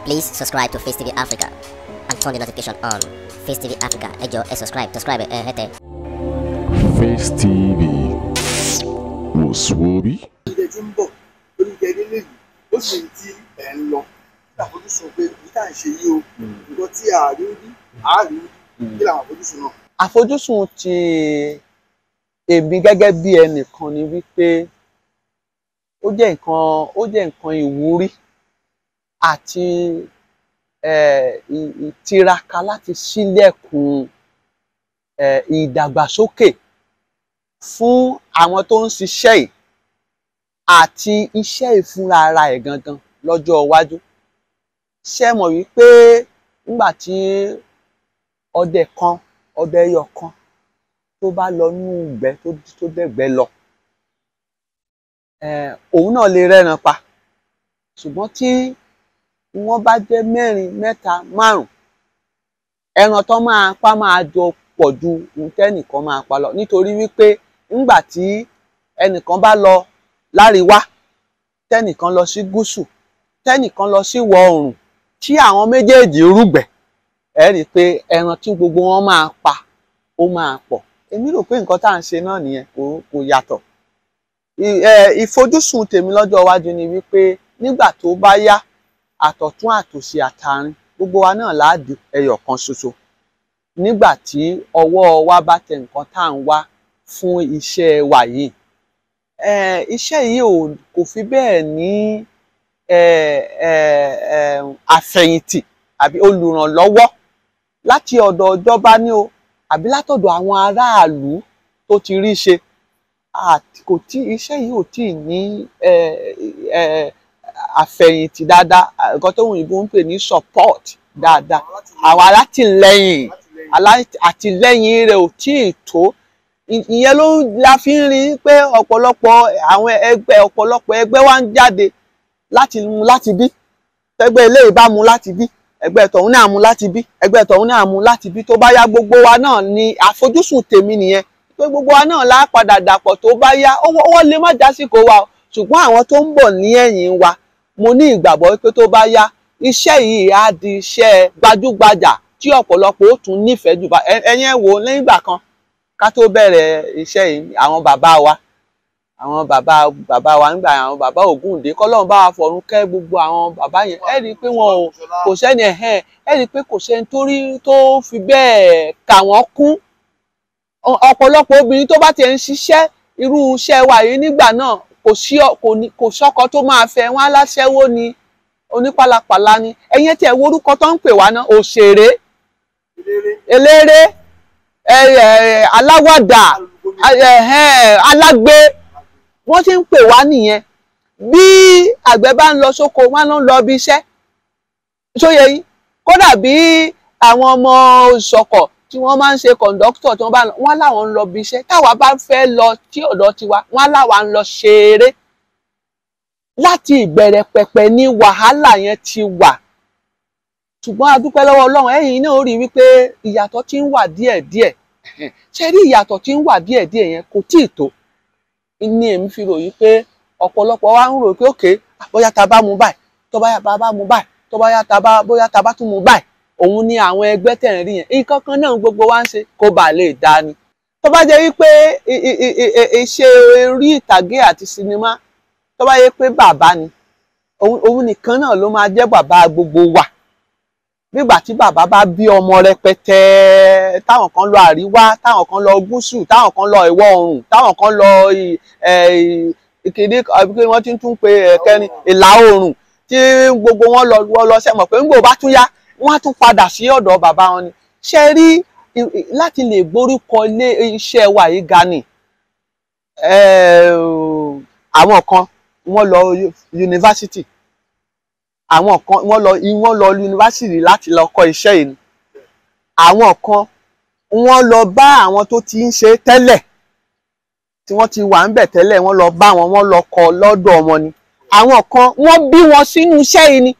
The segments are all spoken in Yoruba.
Please subscribe to Face TV Africa and turn the notification on. Face TV Africa, ẹ jọ̀ọ́ subscribe, hete. Face TV Muswobi. Ilé tí ń bọ̀ lórí ìjẹ́lé lèyí ó sì ń tí ẹ̀ ń lọ àfojúsùn pé èyí tá à ń ṣe yìí o nǹkan tí àárín rí kí làwọn àfojúsùn náà. Àfojúsùn ti èmi gẹ́gẹ́ bí ẹnìkan ni wípé ó jẹ́ nǹkan ìwúrí àti ìtiraka láti ṣílẹ̀kùn ìdàgbàsókè fún àwọn tó ń ṣiṣẹ́ yìí àti iṣẹ́ ìfúnra ara ẹ̀ gangan lọ́jọ́ iwájú. Ṣé mọ̀ wípé nígbà tí ọdẹ ẹyọ kan tó bá lọ nú ìgbẹ́ tó dẹ̀gbẹ́ lọ òun náà lè rẹ́ran pa, ṣùgbọ́n tí wọ́n bá jẹ́ mẹ́rin mẹ́ta márùn ẹran tó máa pa máa jọ pọ̀ ju tẹ́nìkan máa pa lọ, nítorí wípé nígbà tí ẹnìkan bá lọ láríwá tẹ́nìkan lọ sí gúúsù tẹ́nìkan lọ sí ìwọ̀ oòrùn tí àwọn méjèèjì rúgbẹ̀ ẹ rí i pé ẹran tí gbogbo wọn máa pa ó máa pọ̀. Èmi rò pé nǹkan tá à ń ṣe náà nìyẹn kò yàtọ̀. Ìfojúsùn tèmi lọ́jọ́ iwájú ni wípé nígbà tó bá yá àtọ̀tún àtòsì àtàrin gbogbo wa náà láàdì ẹyọ kan ṣoṣo nígbà tí ọwọ́ wa bá tẹ nǹkan tá à ń wá fún iṣẹ́ wa yìí. Iṣẹ́ yìí kò fi bẹ́ẹ̀ ní àfẹ̀yìntì àbí olùrànlọ́wọ́ láti ọ̀dọ̀ ìjọba ní o àbí látọ̀dọ̀ àwọn aráàlú tó ti rí ṣe. Iṣẹ́ yìí ò tí ì ní àfẹ̀yìntì dáadáa, nǹkan tó òyìnbó ń pè ní support dáadáa. Àwọn àtìlẹ́yìn rẹ̀ ò tí ì tó. Ìyẹn la fi ń rí pé ọ̀pọ̀lọpọ̀ ẹgbẹ́ wa ń jáde láti bí. Ẹgbẹ́ eléyìí bá mu láti bí, ẹgbẹ́ tọ̀hún náà mu láti bí, ẹgbẹ́ tọ̀hún náà mu láti bí. Tó bá yá gbogbo wa náà ni àfojúsùn tèmi nìyẹn pé gbogbo wa náà lá padà dàpọ̀ tó bá yá. Owó lè má jásìkò wa o, ṣùgbọ́n àwọn tó ń bọ̀ ní ẹ̀yìn wa mo ní ìgbàgbọ́ pé tó bá yá iṣẹ́ yìí á di iṣẹ́ gbajúgbajà tí ọ̀pọ̀lọpọ̀ ó tún nífẹ̀ẹ́ jù. Ẹ̀yin ẹ wò ó lẹ́yìn ìgbà kan ká tó bẹ̀rẹ̀ iṣẹ́ yìí àwọn bàbá wa nígbà àwọn bàbá Ògúndé kọ́lọ́run bá wa fọ̀run kẹ́ gbogbo àwọn bàbá yẹn. Ẹ rí i pé kò sẹ́ni ẹ rí i pé kò sẹ́ni tó fi bẹ́ẹ̀ kà wọ́n kún. Ọ̀pọ̀lọpọ̀ obìnrin tó bá tiẹ̀ ń ṣiṣẹ́ irú iṣẹ́ wa yìí nígbà náà kò sọ́kọ tó máa fẹ́, wọn aláṣẹ́wó ni onípàlàpàlà ni. Ẹ̀yin tí ẹ wo orúkọ tó ń pè wá náà òṣèré, eléré, aláwàdà, alágbe wọ́n ti ń pè wá nìyẹn. Bí àgbẹ̀ bá ń lọ sóko wọn ló ń lọ bí iṣẹ́ sóye yín. Kódà bí àwọn ọmọ ìṣọ̀kọ̀ tí wọ́n máa ń ṣe kọ̀ǹdọ́tọ̀ tí wọ́n láwọn ń lọ bí iṣẹ́, táwa bá fẹ́ lọ tí ọ̀dọ̀ tiwa wọ́n láwa ń lọ ṣeré. Láti ìbẹ̀rẹ̀ pẹ̀pẹ̀ ní wàhálà yẹn ti wà, ṣùgbọ́n a dúpẹ́ lọ́wọ́ Ọlọ́run. Ẹ̀yin náà rí wípé ìyàtọ̀ ti ń wà díẹ̀díẹ̀. Ṣé rí ìyàtọ̀ ti ń wà díẹ̀díẹ̀ yẹn kò tíì tó ní èmi fi ròyìn pé ọ̀pọ̀lọpọ̀ wa ń rò pé òkè bóyá ta bá mu báyìí tó bá yá ta bá mu báyìí tó bá yá bóyá ta bá tún mu báyìí òun ni àwọn ẹgbẹ́ tẹ̀ ń rí yẹn. Nǹkan kan náà gbogbo wa ń ṣe kó bàa lè dá ni. Tó bá jẹ́ wípé iṣẹ́ orí ìtàgé àti sinimá tó bá yẹ pé bàbá ni òun nìkan náà ló máa jẹ́ bàbá gbogbo wa. Nígbà tí bàbá bá bí ọmọ rẹpẹtẹ táwọn kan lọ àríwá táwọn kan lọ gúúsù táwọn kan lọ ìwọ̀ oòrùn táwọn kan lọ ìkéde àbí wọ́n ti tún pe kẹrin ìlà oòrùn tí gbogbo wọn lọ sẹ́mọ̀ pé ńgbò bá tún yá wọ́n á tún padà sí ọ̀dọ̀ bàbá wọn ni. Ṣé rí láti lè gbórúkọ ilé iṣẹ́ wa yìí ga ni. Àwọn kan wọ́n lọ yunifásitì, àwọn kan wọ́n lọ yunifásitì láti lọ kọ́ iṣẹ́ yìí ni. Àwọn kan wọ́n lọ bá àwọn tó ti ń ṣe tẹ́lẹ̀ tí wọ́n ti wà ń bẹ̀ tẹ́lẹ̀ wọ́n lọ bá wọ́n lọ kọ́ lọ́dọ̀ wọn ni. Àwọn kan wọ́n bí wọn sínú iṣẹ́ yìí ni.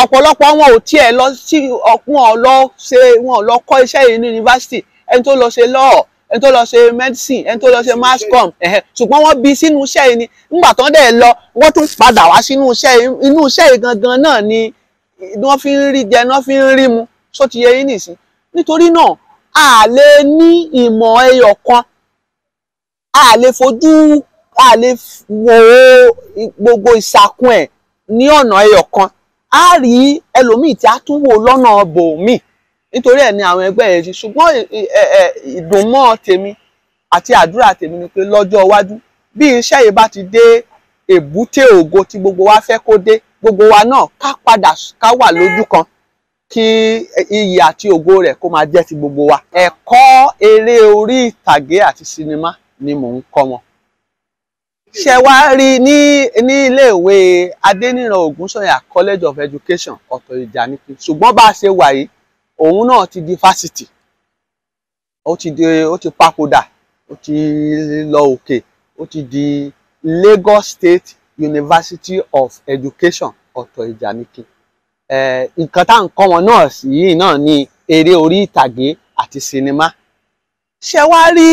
Ọ̀pọ̀lọpọ̀ wọn ò tiẹ̀ lọ sí wọn lọ kọ́ iṣẹ́ yìí ní yunifásitì. Ẹni tó lọ ṣe law ẹni tó lọ ṣe medicine, ẹni tó lọ ṣe mass com, ṣùgbọ́n wọ́n bí sínú iṣẹ́ yìí ni nígbà tó ń dẹ̀ lọ wọ́n tún padà wá sínú iṣẹ́ yìí, inú iṣẹ́ yìí gangan náà ni wọ́n fi ń rí jẹ, wọ́n fi ń rí mu, só ti yé yín nìsín. Nítorí náà a lè ní ìmọ̀ ẹyọ kan, a lè fojú, a lè wo gbogbo ìsàkún ẹ̀ ní ọ̀nà ẹyọ kan, a rí ẹlòmíì tí a tún wò lọ́nà bòmíì. Nítorí ẹ̀ ni àwọn ẹgbẹ́ yẹn ṣe. Ṣùgbọ́n ìdùnmọ́ tèmi àti àdúrà tèmi ni pé lọ́jọ́ iwájú bí iṣẹ́ yìí bá ti dé èbúté ògo tí gbogbo wa fẹ́ kó dé, gbogbo wa náà ká padà ká wà lójú kan kí iyì àti ògo rẹ̀ kó máa jẹ́ ti gbogbo wa. Ẹ̀kọ́ eré orí ìtàgé àti sinimá ni mò ń kọ́ wọn. Ṣé wá rí ní iléèwé Adéníran Ògúnsànyà College of Education Ọ̀tọ̀ Ìjànikin, ṣùgbọ́n bá a ṣe wà yìí òun náà ti di fásitì, ó ti papòdà, ó ti lọ òkè, ó ti di Lagos State University of Education Ọ̀tọ̀ Ìjànikin. Nǹkan tá à ń kọ́ wọn náà sí yìí náà ni eré orí ìtàgé àti sinimá. Ṣé wá rí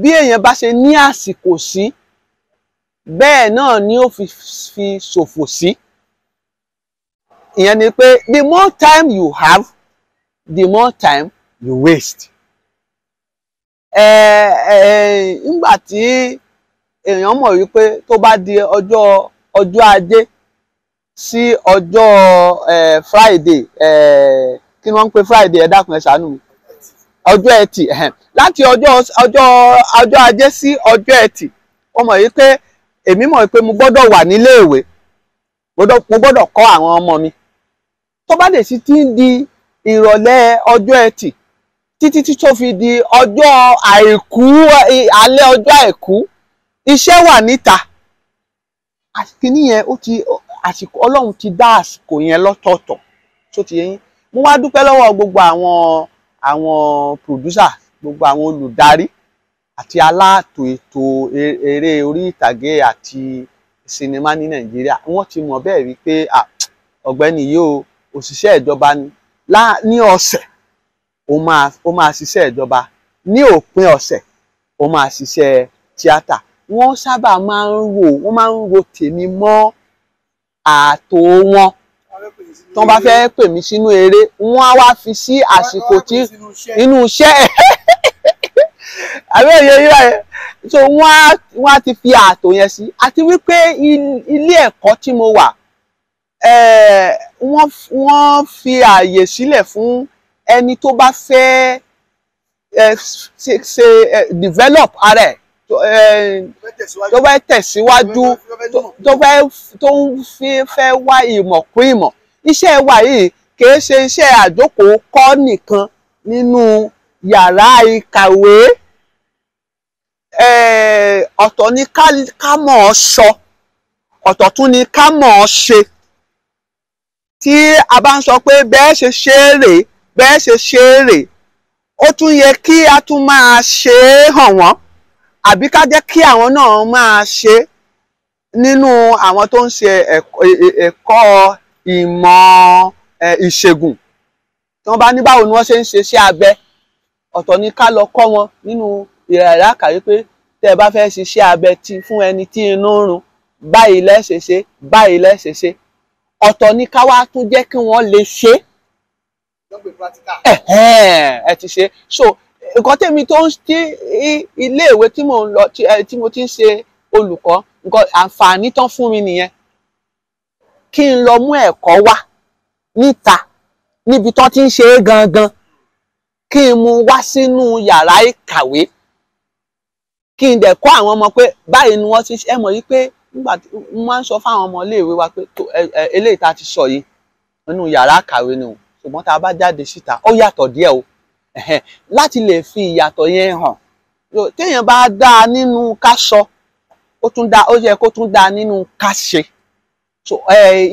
bí èèyàn bá ṣe ní àsìkò sí bẹ́ẹ̀ náà ni ó fi ṣòfò sí. Ìyẹn ni pé the more time you have, the more time you waste. Nígbà tí èèyàn mọ̀ wípé tó bá di ọjọ́ ajé sí ọjọ́ Friday, kí ni wọ́n ń pè Friday, ẹ dákun ẹ ṣàánú mi, ọjọ́ ẹtì, láti ọjọ́ ajé sí ọjọ́ ẹtì, ó mọ̀ wípé èmi mọ̀ wípé mo gbọ́dọ̀ wà níléèwé, mo gbọ́dọ̀ kọ́ àwọn ọmọ mi. Tó bá dé sí ti ń di ìrọ̀lẹ́ ọjọ́ ẹtì títí tó fi di ọjọ́ àìkú, alẹ́ ọjọ́ àìkú, iṣẹ́ wà níta. Kíní yẹn àsìkò Ọlọ́run ti dá àsìkò yẹn lọ́tọ̀ọ̀tọ̀, tó ti yé yín. Mo wá dúpẹ́ lọ́wọ́ gbogbo àwọn producer, gbogbo àwọn olùdarí àti aláàtò ètò eré orí ìtàgé àti sinimá ní Nàìjíríà. Wọ́n ti mọ̀ bẹ́ẹ̀ wípé ọ̀gbẹ́ni yìí o, òṣìṣẹ́ ìjọba ni. Ní ọ̀sẹ̀ ó máa ṣiṣẹ́ ìjọba, ní òpin ọ̀sẹ̀ ó máa ṣiṣẹ́ tíátà. Wọ́n sábà máa ń ro tèmi mọ́ ààtò wọn. Tí wọ́n bá fẹ́ pè mí sínú eré, wọ́n á wá fi sí àsìkò tí inú iṣẹ́ àbí òye yíra yẹn. So wọ́n á ti fi ààtò yẹn sí. Àti wípé ilé ẹ̀kọ́ tí mo wà, wọ́n fi ààyè sílẹ̀ fún ẹni tó bá fẹ́ develop ara ẹ̀, tó fẹ́ tẹ̀síwájú, tó fẹ́ wá ìmọ̀ kún ìmọ̀. Iṣẹ́ wa yìí kìí ṣe iṣẹ́ àjókòó kọ́ nìkan nínú yàrá ìkàwé. Ọ̀tọ̀ ni ká mọ̀ ọ́ sọ, ọ̀tọ̀ tún ni ká mọ̀ ọ́ ṣe. Tí a bá ń sọ pé bẹ́ẹ̀ ṣe ṣe é rèé, bẹ́ẹ̀ ṣe ṣe é rèé, ó tún yẹ kí a tún máa ṣe é hàn wọ́n, àbí ká jẹ́ kí àwọn náà máa ṣe nínú àwọn tó ń ṣe ẹ̀kọ́ ìmọ̀ ìṣègùn. Tí wọ́n bá ní báwo ni wọ́n ṣe ń ṣe iṣẹ́ abẹ, ọ̀tọ̀ ni ká lọ kọ́ wọn nínú ìrẹ̀lẹ̀ àkàrí pé tẹ́ ẹ bá fẹ́ ṣiṣẹ́ abẹ fún ẹni tí inú ń run, báyìí lẹ́ ṣe ṣe, báyìí lẹ́ ṣe ṣe. Ọ̀tọ̀ ni ká wá tún jẹ́ kí wọ́n lè ṣe. Ẹ ti ṣe. So nǹkan tèmi tó ń tí iléèwé tí mo ń lọ, tí mo ti ń ṣe olùkọ́, nǹkan àǹfààní tán fún mi nìyẹn. Kí n lọ mú ẹ̀kọ́ wá níta níbi tán ti ń ṣe é gangan, kí n mú wá sínú yàrá ìkàwé, kí n dẹ̀ kọ́ àwọn ọmọ pé báyìí ni wọ́n ti ṣe. Ẹ mọ̀ yìí pé nígbà tí mo máa ń sọ fáwọn ọmọ iléèwé wa pé eléyìí tá a ti sọ yìí nínú yàrá ìkàwé ni o, ṣùgbọ́n tá a bá jáde síta ó yàtọ̀ díẹ̀ o. Láti lè fi ìyàtọ̀ yẹn hàn, téèyàn bá dáa nínú ká sọ, ó yẹ kó tún dáa nínú ká ṣe. So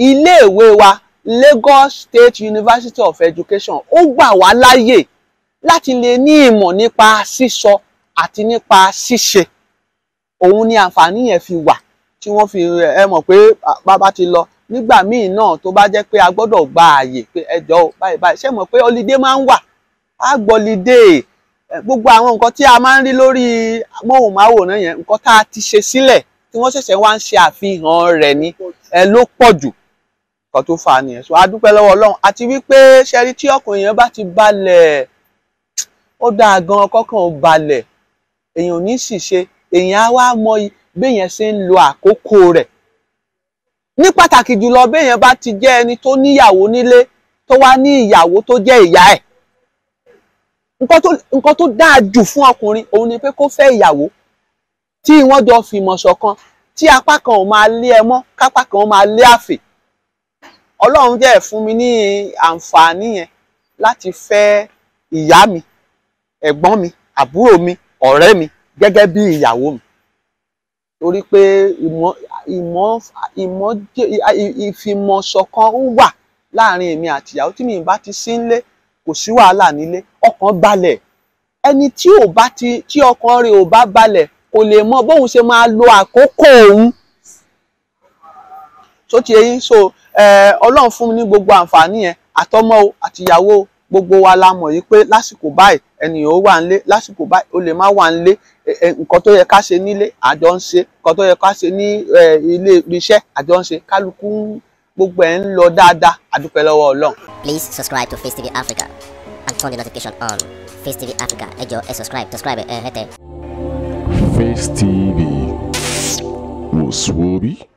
iléèwé wa Lagos State University of Education ó gbà wá láyè láti lè ní ìmọ̀ nípa sísọ àti nípa ṣíṣe. Òun ni àǹfààní yẹn fi wà, tí wọ́n fi mọ̀ pé bàbá ti lọ nígbà míì náà tó bá jẹ́ pé a gbọ́dọ̀ gba àyè pé ẹjọ́ báyìí ṣé mọ̀ pé holiday máa ń wà, á gbọ́ holiday, gbogbo àwọn nǹkan tí a máa ń rí lórí móhùnmáwòrán yẹn nǹkan tá a ti ṣe sílẹ̀ tí wọ́n ṣẹ̀ṣẹ̀ wá ń ṣe àfihàn rẹ̀ ní ló pọ̀ jù nǹkan tó fà á nìyẹn. So a dúpẹ́ lọ́wọ́ Ọlọ́run àti wípé ṣẹ́rí tí ọkùnrin yẹn bá ti balẹ̀ ó dáa gan kọ́kàn ó balẹ̀ èèyàn ò ní sì ṣe èèyàn á wá mọ béèyàn ṣe ń lo àkókò rẹ̀ ní pàtàkì jùlọ béèyàn bá ti jẹ́ ẹni tó níyàwó nílé tó wá ní ìyàwó tó jẹ́ ìyá ẹ̀ nǹkan tó dáa jù fún ọkùnrin òun ni pé kó fẹ́ ìyàwó tí wọ́n jọ fìmọ̀ ṣọ̀kan tí apá kan ò máa lé ẹ mọ́ kápá kan ò máa lé àfè. Ọlọ́run jẹ́ fún mi ní àǹfààní yẹn láti fẹ́ ìyá mi ẹ̀gbọ́n mi àbúrò mi ọ̀rẹ́ mi gẹ́gẹ́ bí ìyàwó mi torí pé ìfìmọ̀ ṣọ̀kan wà láàrin èmi àti ìyàwó tí mi bá ti sí nílé kò sí wàhálà nílé ọkàn balẹ̀ ẹni tí ọkàn rẹ̀ ò bá balẹ̀ kò lè mọ bóun ṣe máa lo àkókò òun tó ti eyín. So Ọlọ́run fún mi ní gbogbo àǹfààní yẹn àtọmọ o àtìyàwó gbogbo wa la mọ̀ yìí pé lásìkò báyìí ènìyàn ó wà nílé lásìkò báyìí ó lè má wà nílé nǹkan tó yẹ ká ṣe nílé àjọ ń ṣe nǹkan tó yẹ ká ṣe ní ilé iṣẹ́ àjọ ń ṣe kálukú gbogbo ẹ̀ ń lọ dáadáa a dúpẹ́ lọ́wọ́ Ọlọ́run. Please subscribe to Face TV Africa and turn the notification on. Face TV Africa, ẹ jọ̀ọ́ ẹ subscribe hete. Face TV was Swoby.